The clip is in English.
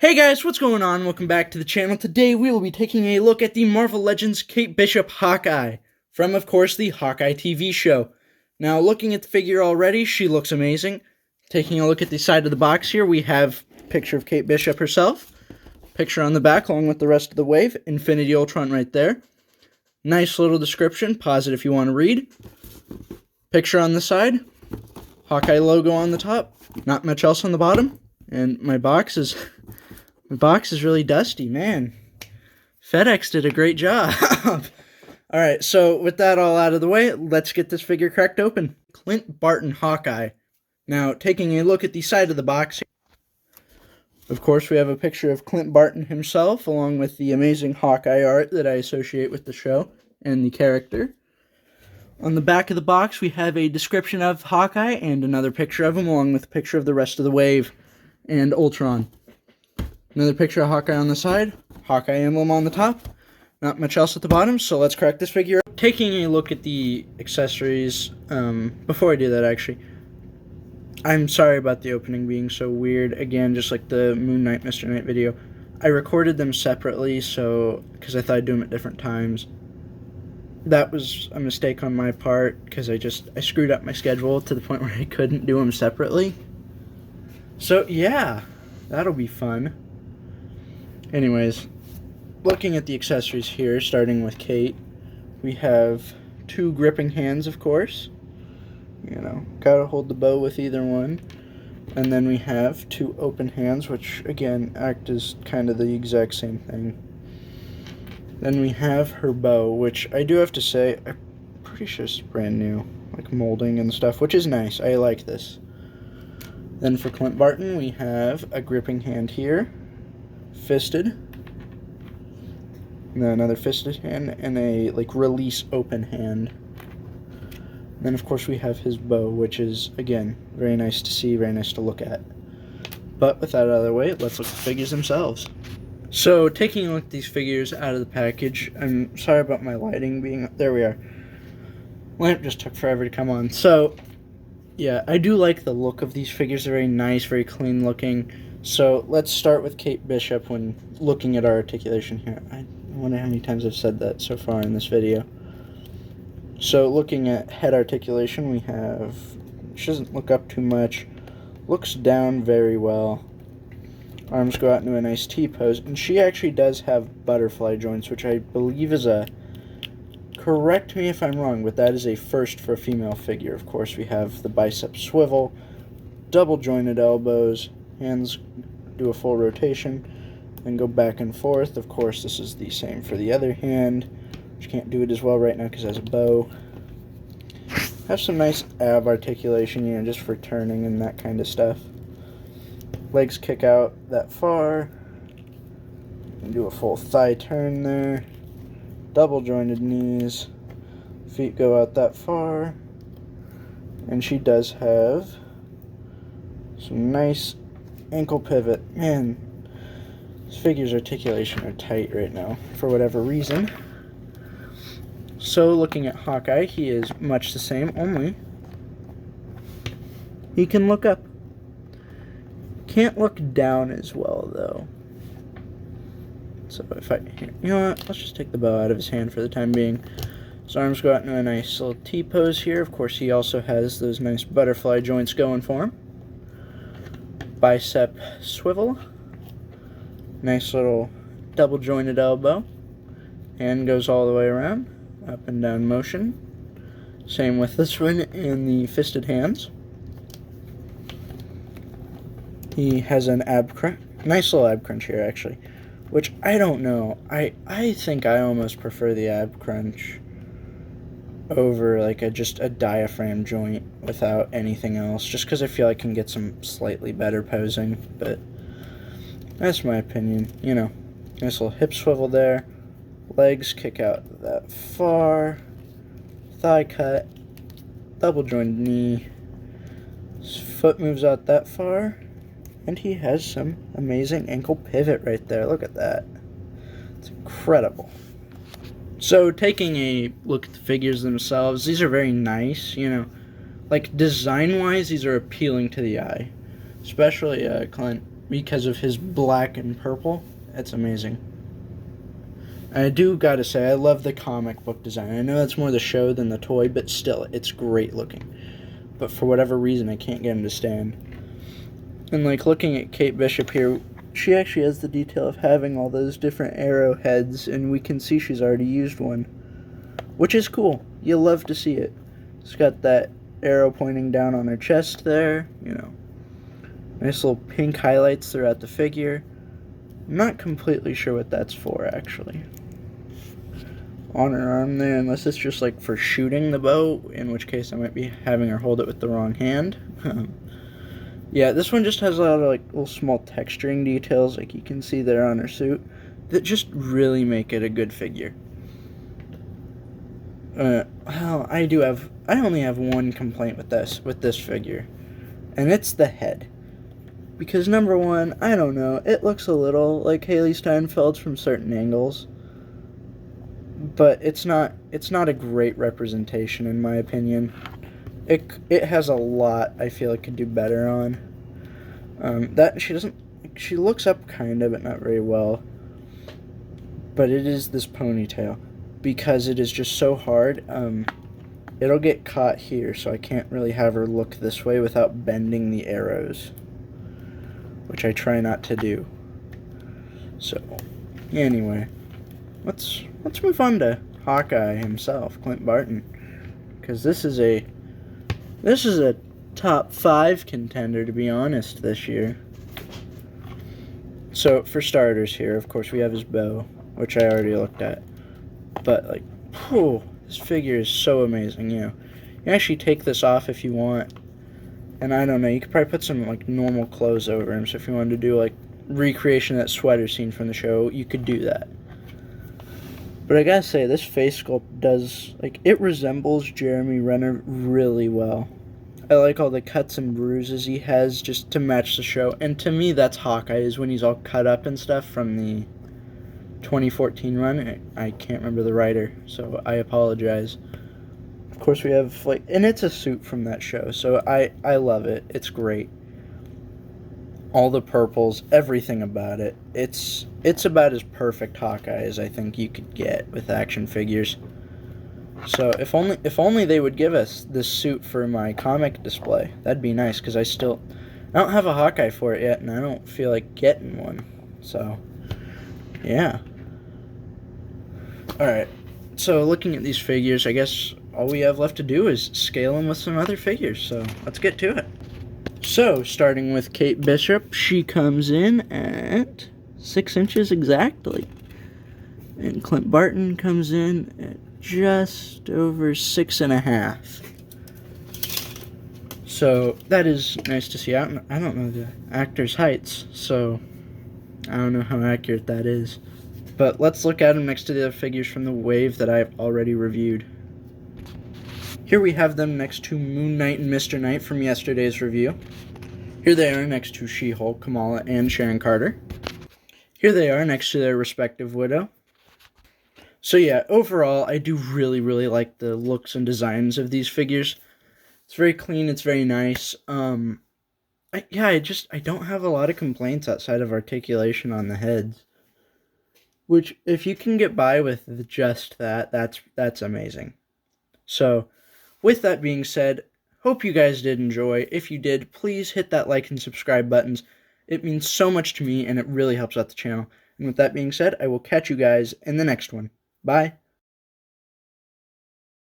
Hey guys, what's going on? Welcome back to the channel. Today we will be taking a look at the Marvel Legends Kate Bishop Hawkeye from, of course, the Hawkeye TV show. Now, looking at the figure already, she looks amazing. Taking a look at the side of the box here, we have a picture of Kate Bishop herself. Picture on the back along with the rest of the wave. Infinity Ultron right there. Nice little description. Pause it if you want to read. Picture on the side. Hawkeye logo on the top. Not much else on the bottom. And my box is really dusty, man. FedEx did a great job. Alright, so with that all out of the way, let's get this figure cracked open. Clint Barton Hawkeye. Now, taking a look at the side of the box, of course, we have a picture of Clint Barton himself, along with the amazing Hawkeye art that I associate with the show and the character. On the back of the box, we have a description of Hawkeye and another picture of him, along with a picture of the rest of the wave and Ultron. Another picture of Hawkeye on the side, Hawkeye emblem on the top, not much else at the bottom, so let's crack this figure up. Taking a look at the accessories, before I do that actually, I'm sorry about the opening being so weird, again, just like the Moon Knight, Mr. Knight video. I recorded them separately, because I thought I'd do them at different times. That was a mistake on my part, because I screwed up my schedule to the point where I couldn't do them separately. So yeah, that'll be fun. Anyways, looking at the accessories here, starting with Kate, we have two gripping hands, of course. You know, gotta hold the bow with either one. And then we have two open hands, which, again, act as kind of the exact same thing. Then we have her bow, which I do have to say, I'm pretty sure it's brand new. Like molding and stuff, which is nice. I like this. Then for Clint Barton, we have a gripping hand here. Fisted, and then another fisted hand, and a release open hand. And then of course we have his bow, which is again very nice to see, very nice to look at. But with that out of the way, let's look at the figures themselves. So taking a look at these figures out of the package, I'm sorry about my lighting being, there we are. Lamp just took forever to come on. So yeah, I do like the look of these figures. They're very nice, very clean looking. So let's start with Kate Bishop when looking at our articulation here. I wonder how many times I've said that so far in this video. So looking at head articulation, we have, she doesn't look up too much, looks down very well. Arms go out into a nice T-pose, and she actually does have butterfly joints, which I believe is correct me if I'm wrong, but that is a first for a female figure. Of course, we have the bicep swivel, double jointed elbows, hands do a full rotation and go back and forth. Of course, this is the same for the other hand, which can't do it as well right now because it has a bow. Have some nice ab articulation, you know, just for turning and that kind of stuff. Legs kick out that far. And do a full thigh turn there. Double jointed knees. Feet go out that far. And she does have some nice ankle pivot. Man, this figure's articulation are tight right now, for whatever reason. So, looking at Hawkeye, he is much the same, only he can look up. Can't look down as well, though. So, if you know what, let's just take the bow out of his hand for the time being. His arms go out into a nice little T-pose here. Of course, he also has those nice butterfly joints going for him. Bicep swivel, nice little double jointed elbow, hand goes all the way around, up and down motion, same with this one and the fisted hands. He has an ab crunch, nice little ab crunch here actually, which I don't know, I think I almost prefer the ab crunch over just a diaphragm joint without anything else, just because I feel I can get some slightly better posing, but that's my opinion. You know, nice little hip swivel there, legs kick out that far, thigh cut, double jointed knee, his foot moves out that far, and he has some amazing ankle pivot right there. Look at that, it's incredible. So, taking a look at the figures themselves, these are very nice, you know. Design-wise, these are appealing to the eye. Especially Clint. because of his black and purple. It's amazing. I do gotta say, I love the comic book design. I know that's more the show than the toy, but still, it's great looking. But for whatever reason, I can't get him to stand. And like looking at Kate Bishop here, she actually has the detail of having all those different arrowheads, and we can see she's already used one, which is cool. You'll love to see it. It's got that arrow pointing down on her chest there, you know. Nice little pink highlights throughout the figure. I'm not completely sure what that's for, actually. On her arm there, unless it's just like for shooting the bow, in which case I might be having her hold it with the wrong hand. Yeah, this one just has a lot of like little small texturing details, like you can see there on her suit, that just really make it a good figure. Well, I only have one complaint with this figure, and it's the head. Because number one, I don't know, it looks a little like Haley Steinfeld's from certain angles, but it's not a great representation in my opinion. It has a lot I feel it could do better on. She looks up kind of, but not very well. But it is this ponytail, because it is just so hard. It'll get caught here, so I can't really have her look this way without bending the arrows, which I try not to do. So, anyway, let's move on to Hawkeye himself, Clint Barton, because this is a top 5 contender, to be honest, this year. So for starters here, of course, we have his bow, which I already looked at, but like, whew, this figure is so amazing. You can actually take this off if you want, and I don't know, you could probably put some like normal clothes over him, so if you wanted to do like recreation of that sweater scene from the show, you could do that. But I gotta say, this face sculpt does, like, it resembles Jeremy Renner really well. I like all the cuts and bruises he has just to match the show. And to me, that's Hawkeye, is when he's all cut up and stuff from the 2014 run. I can't remember the writer, so I apologize. Of course, we have, like, and it's a suit from that show, so I love it. It's great. All the purples, everything about it. It's about as perfect Hawkeye as I think you could get with action figures. So if only they would give us this suit for my comic display, that'd be nice, because I don't have a Hawkeye for it yet, and I don't feel like getting one. So, yeah. Alright, so looking at these figures, I guess all we have left to do is scale them with some other figures, so let's get to it. So, starting with Kate Bishop, she comes in at 6 inches exactly. And Clint Barton comes in at just over 6.5. So that is nice to see. I don't know the actor's heights, so I don't know how accurate that is. But let's look at them next to the other figures from the wave that I've already reviewed. Here we have them next to Moon Knight and Mr. Knight from yesterday's review. Here they are next to She-Hulk, Kamala, and Sharon Carter. Here they are next to their respective Widow. So yeah, overall, I do really, really like the looks and designs of these figures. It's very clean, it's very nice. I don't have a lot of complaints outside of articulation on the heads. Which, if you can get by with just that, that's amazing. So, with that being said, hope you guys did enjoy. If you did, please hit that like and subscribe buttons. It means so much to me, and it really helps out the channel. And with that being said, I will catch you guys in the next one. Bye.